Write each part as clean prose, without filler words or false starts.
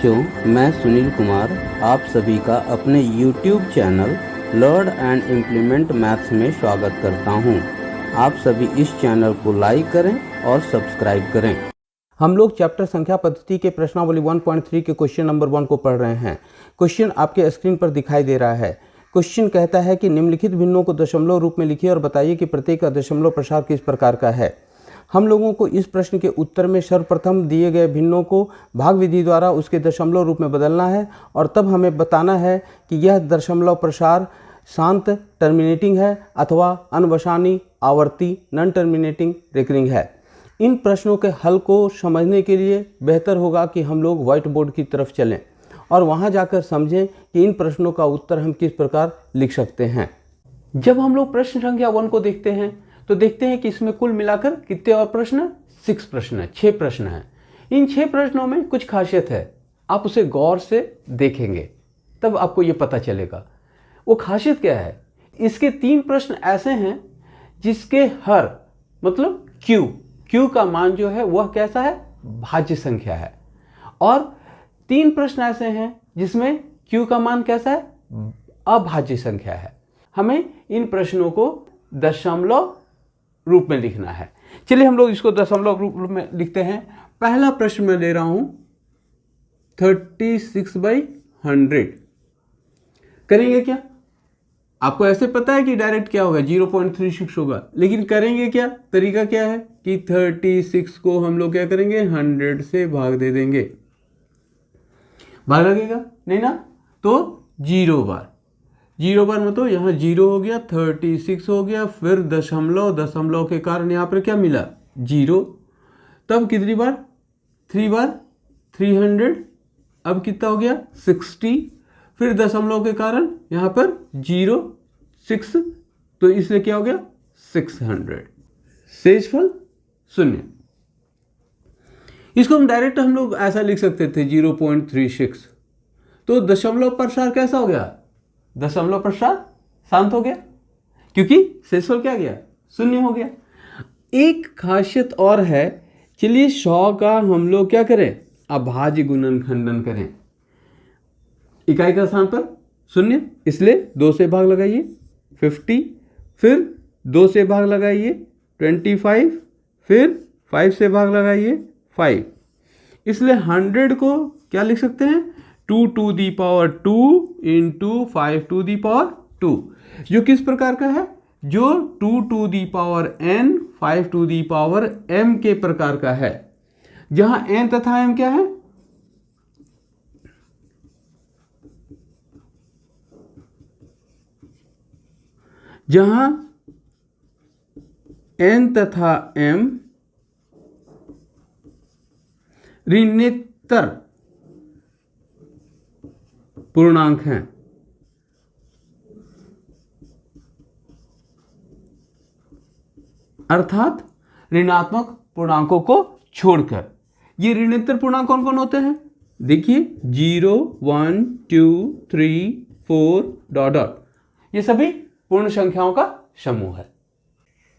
बच्चों, मैं सुनील कुमार आप सभी का अपने YouTube channel learn and implement maths में स्वागत करता हूं। आप सभी इस चैनल को लाइक करें और सब्सक्राइब करें। हम लोग चैप्टर संख्या पद्धति के प्रश्नावली 1.3 के क्वेश्चन नंबर 1 को पढ़ रहे हैं। क्वेश्चन आपके स्क्रीन पर दिखाई दे रहा है। क्वेश्चन कहता है कि निम्नलिखित भिन्नों को दशमलव रूप में लिखिए और बताइए कि प्रत्येक का दशमलव प्रसार किस प्रकार का है। हम लोगों को इस प्रश्न के उत्तर में सर्वप्रथम दिए गए भिन्नों को भाग विधि द्वारा उसके दशमलव रूप में बदलना है और तब हमें बताना है कि यह दशमलव प्रसार शांत टर्मिनेटिंग है अथवा अनवसानी आवर्ती नॉन टर्मिनेटिंग रिकरिंग है। इन प्रश्नों के हल को समझने के लिए बेहतर होगा कि हम लोग व्हाइट बोर्ड की तरफ चलें और वहां जाकर समझें कि इन प्रश्नों का उत्तर हम किस प्रकार लिख सकते हैं। जब हम लोग प्रश्न संख्या 1 को देखते हैं तो देखते हैं कि इसमें कुल मिलाकर कितने और प्रश्न 6 प्रश्न है, 6 प्रश्न हैं। इन 6 प्रश्नों में कुछ खासियत है, आप उसे गौर से देखेंगे तब आपको ये पता चलेगा। वो खासियत क्या है, इसके 3 प्रश्न ऐसे हैं जिसके हर मतलब क्यू का मान जो है वह कैसा है, भाज्य संख्या है, और 3 प्रश्न ऐसे हैं जिसमें क्यू का मान कैसा है, अभाज्य संख्या है। हमें इन प्रश्नों को दशमलव रूप में लिखना है। चलिए हम लोग इसको दशमलव रूप में लिखते हैं। पहला प्रश्न मैं ले रहा हूं 36/100 करेंगे क्या? आपको ऐसे पता है कि डायरेक्ट क्या होगा, 0.36 होगा, लेकिन करेंगे क्या? तरीका क्या है कि 36 को हम लोग क्या करेंगे, 100 से भाग दे देंगे। भाग लगेगा नहीं ना, तो 0 बार मतलब यहाँ 0 हो गया, 36 हो गया, फिर दशमलव के कारण यहाँ पर क्या मिला, 0। तब कितनी बार, 3 बार 300, अब कितना हो गया 60, फिर दशमलव के कारण यहाँ पर 0 6, तो इसलिए क्या हो गया 600। शेषफल 0। इसको हम डायरेक्ट हम लोग ऐसा लिख सकते थे 0.36, तो दशमलव प्रसार कैसा हो गया, दशमलव प्रसार शांत हो गया क्योंकि शेषफल क्या गया, 0 हो गया। एक खासियत और है, चलिए 100 का हम लोग क्या करें, अभाज्य गुणनखंडन करें। इकाई का स्थान पर 0, इसलिए 2 से भाग लगाइए 50, फिर 2 से भाग लगाइए 25, फिर 5 से भाग लगाइए 5, इसलिए 100 को क्या लिख सकते हैं, 2 to the power 2 into 5 to the power 2, जो किस प्रकार का है, जो 2 to the power n 5 to the power m के प्रकार का है, जहां n तथा m क्या है, जहां n तथा m ऋणोत्तर पूर्णांक हैं। अर्थात ऋणात्मक पूर्णांकों को छोड़कर। ये ऋणोत्तर पूर्णांक कौन कौन होते हैं, देखिए 0 1 2 3 4 डॉट, ये सभी पूर्ण संख्याओं का समूह है।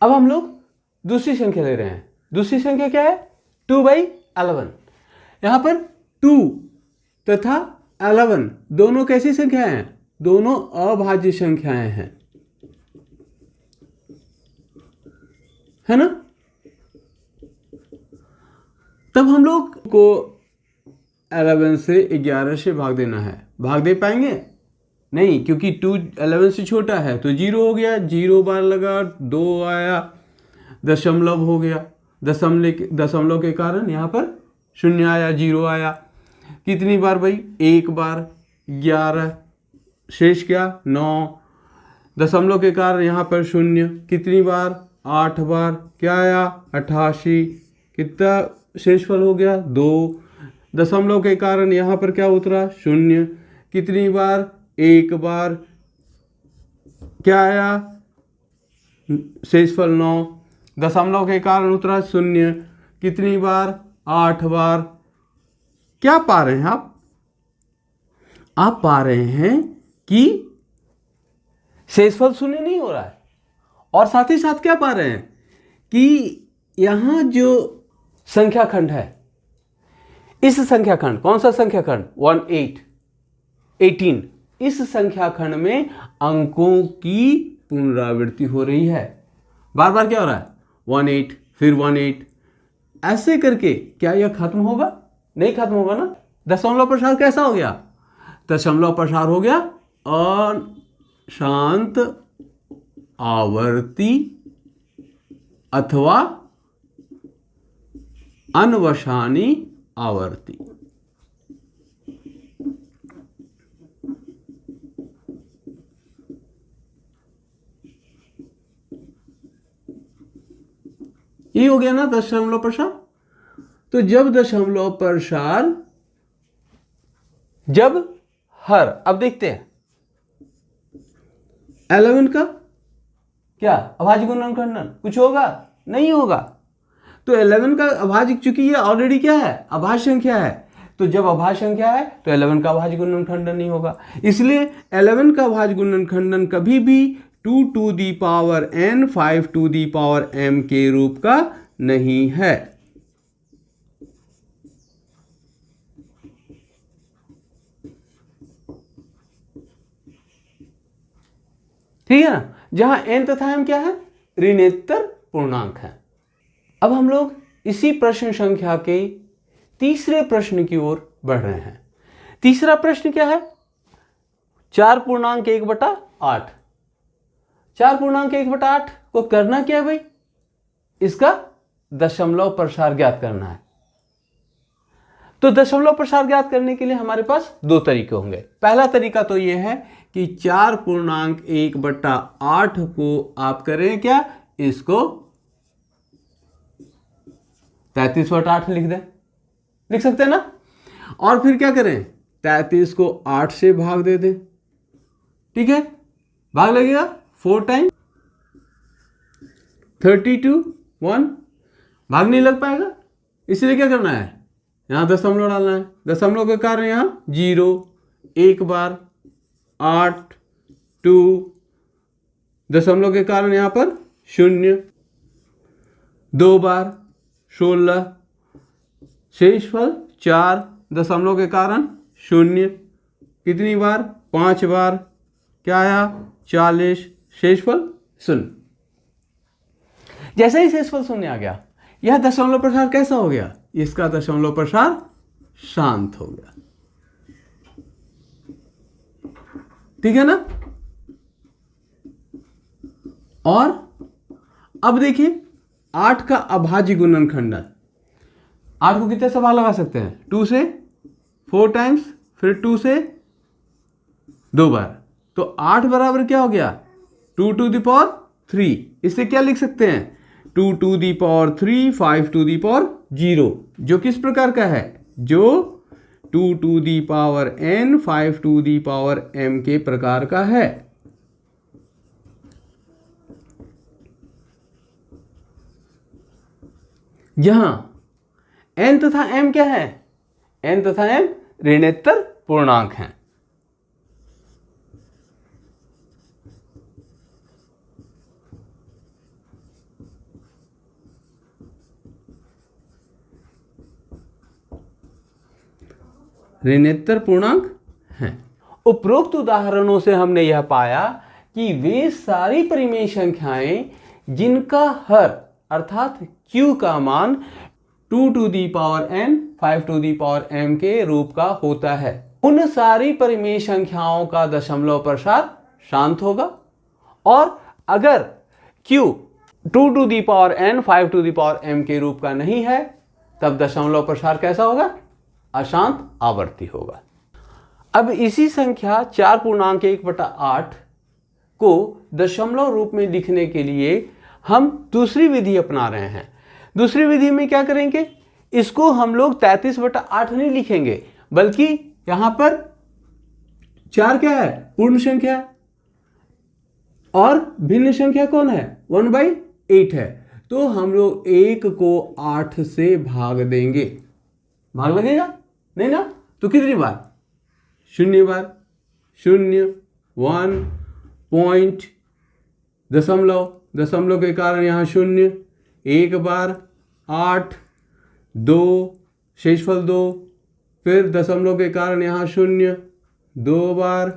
अब हम लोग दूसरी संख्या ले रहे हैं। दूसरी संख्या क्या है, 2/11। यहां पर 2 तथा 11 दोनों कैसी संख्याएं हैं, दोनों अभाज्य संख्याएं हैं, है ना। तब हम लोग को 11 से 11 से भाग देना है। भाग दे पाएंगे नहीं, क्योंकि 2 11 से छोटा है, तो 0 हो गया, 0 बार लगा, 2 आया, दशमलव हो गया, दशमलव के कारण यहाँ पर 0 आया, 0 आया। कितनी बार भाई, 1 बार, 11, शेष क्या 9, दशमलव के कारण यहाँ पर 0, कितनी बार 8 बार, क्या आया 88, कितना शेषफल हो गया 2, दशमलव के कारण यहाँ पर क्या उतरा 0, कितनी बार 1 बार, क्या आया शेषफल 9, दशमलव के कारण उतरा 0, कितनी बार 8 बार। क्या पा रहे हैं आप पा रहे हैं कि शेषफल 0 नहीं हो रहा है, और साथ ही साथ क्या पा रहे हैं कि यहां जो संख्या खंड है इस संख्या खंड, कौन सा संख्या खंड, 18, इस संख्या खंड में अंकों की पुनरावृत्ति हो रही है। बार बार क्या हो रहा है, 18 फिर 18, ऐसे करके क्या यह खत्म होगा, नहीं खत्म होगा ना। दशमलव प्रसार कैसा हो गया, दशमलव प्रसार हो गया अशांत आवर्ती अथवा अनवसानी आवर्ती। ये हो गया ना दशमलव प्रसार। तो जब दशमलव प्रसार, जब हर, अब देखते हैं 11 का क्या अभाज्य गुणनखंडन कुछ होगा, नहीं होगा। तो 11 का अभाज्य, चूंकि ये ऑलरेडी क्या है, अभाज्य संख्या है, तो जब अभाज्य संख्या है तो 11 का अभाज्य गुणनखंडन नहीं होगा। इसलिए 11 का अभाज्य गुणनखंडन कभी भी 2 to the power n 5 to the power m के रूप का नहीं है। ठीक है ना, जहां n तथा m क्या है, ऋणोत्तर पूर्णांक है। अब हम लोग इसी प्रश्न संख्या के तीसरे प्रश्न की ओर बढ़ रहे हैं। तीसरा प्रश्न क्या है, 4.1/8। 4.1/8 को करना क्या है भाई, इसका दशमलव प्रसार ज्ञात करना है। तो दशमलव प्रसार ज्ञात करने के लिए हमारे पास दो तरीके होंगे। पहला तरीका तो यह है कि 4.1/8 को आप करें क्या, इसको 33/8 लिख दें, लिख सकते हैं ना। और फिर क्या करें, 33 को 8 से भाग दे दें। ठीक है, भाग लगेगा 4 टाइम 32, 1 भाग नहीं लग पाएगा, इसलिए क्या करना है, यहां दशमलव डालना है। दशमलव के कारण यहां 0 एक बार, 8 2, दशमलव के कारण यहां पर 0 2 बार, 16, शेषफल 4, दशमलव के कारण 0 कितनी बार, 5 बार, क्या आया 40, शेषफल 0। जैसे ही शेषफल 0 आ गया, यह दशमलव प्रसार कैसा हो गया, इसका दशमलव प्रसार शांत हो गया। ठीक है ना। और अब देखिए 8 का अभाज्य गुणनखंडन, 8 को कितने से भाग लगा सकते हैं, 2 से 4 टाइम्स, फिर 2 से 2 बार, तो 8 बराबर क्या हो गया, 2 to the power 3। इससे क्या लिख सकते हैं, 2 to the power 3, 5 to the power 0, जो किस प्रकार का है, जो 2 to the power n 5 to the power m के प्रकार का है। जहां n तथा m क्या है, n तथा m ऋणोत्तर पूर्णांक हैं। ऋणोत्तर पूर्णांक हैं। उपरोक्त उदाहरणों से हमने यह पाया कि वे सारी परिमेय संख्याएं जिनका हर अर्थात q का मान 2 to the power n 5 to the power m के रूप का होता है, उन सारी परिमेय संख्याओं का दशमलव प्रसार शांत होगा। और अगर q 2 to the power n 5 to the power m के रूप का नहीं है, तब दशमलव प्रसार कैसा होगा, अशांत आवर्ती होगा। अब इसी संख्या 4.1/8 को दशमलव रूप में लिखने के लिए हम दूसरी विधि अपना रहे हैं। दूसरी विधि में क्या करेंगे, इसको हम लोग 33/8 नहीं लिखेंगे, बल्कि यहां पर 4 क्या है, पूर्ण संख्या, और भिन्न संख्या कौन है, 1/8 है। तो हम लोग 1 को 8 से भाग देंगे, भाग लगेगा नहीं ना, तो कितनी बार, 0 बार, 0 1 पॉइंट, दशमलव, दशमलव के कारण यहां 0 एक बार, 8 2, शेषफल 2, फिर दशमलव के कारण यहाँ 0 2 बार,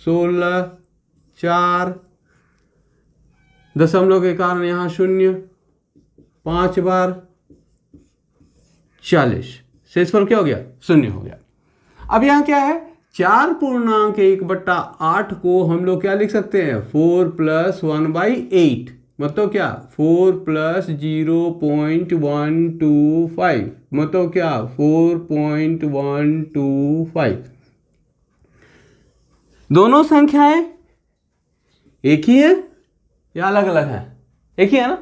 16 4, दशमलव के कारण यहाँ 0 5 बार, 40। शेषफल क्या हो गया? 0 हो गया। अब यहाँ क्या है? 4.1/8 को हम लोग क्या लिख सकते हैं? 4 + 1/8, मतलब क्या? 4 + 0.125, मतलब क्या? 4.125। दोनों संख्याएं एक ही है या अलग अलग हैं? एक ही है ना।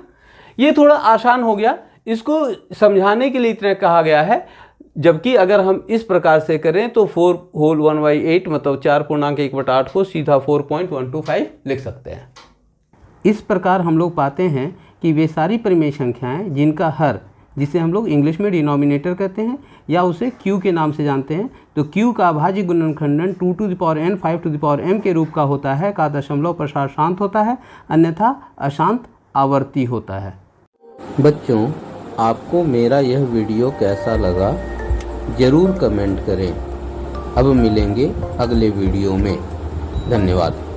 ये थोड़ा आसान हो गया, इसको समझाने के लिए इतना कहा गया है। जबकि अगर हम इस प्रकार से करें तो 4 होल 1/8 मतलब 4.1/8 को सीधा 4.125 लिख सकते हैं। इस प्रकार हम लोग पाते हैं कि वे सारी परिमेय संख्याएं जिनका हर, जिसे हम लोग इंग्लिश में डिनोमिनेटर कहते हैं या उसे q के नाम से जानते हैं, तो q का अभाज्य गुणनखंडन 2n 5m के रूप का होता है, का दशमलव प्रसार शांत होता है, अन्यथा अशांत आवर्ती होता है। बच्चों, आपको मेरा यह वीडियो कैसा लगा ज़रूर कमेंट करें। अब मिलेंगे अगले वीडियो में। धन्यवाद।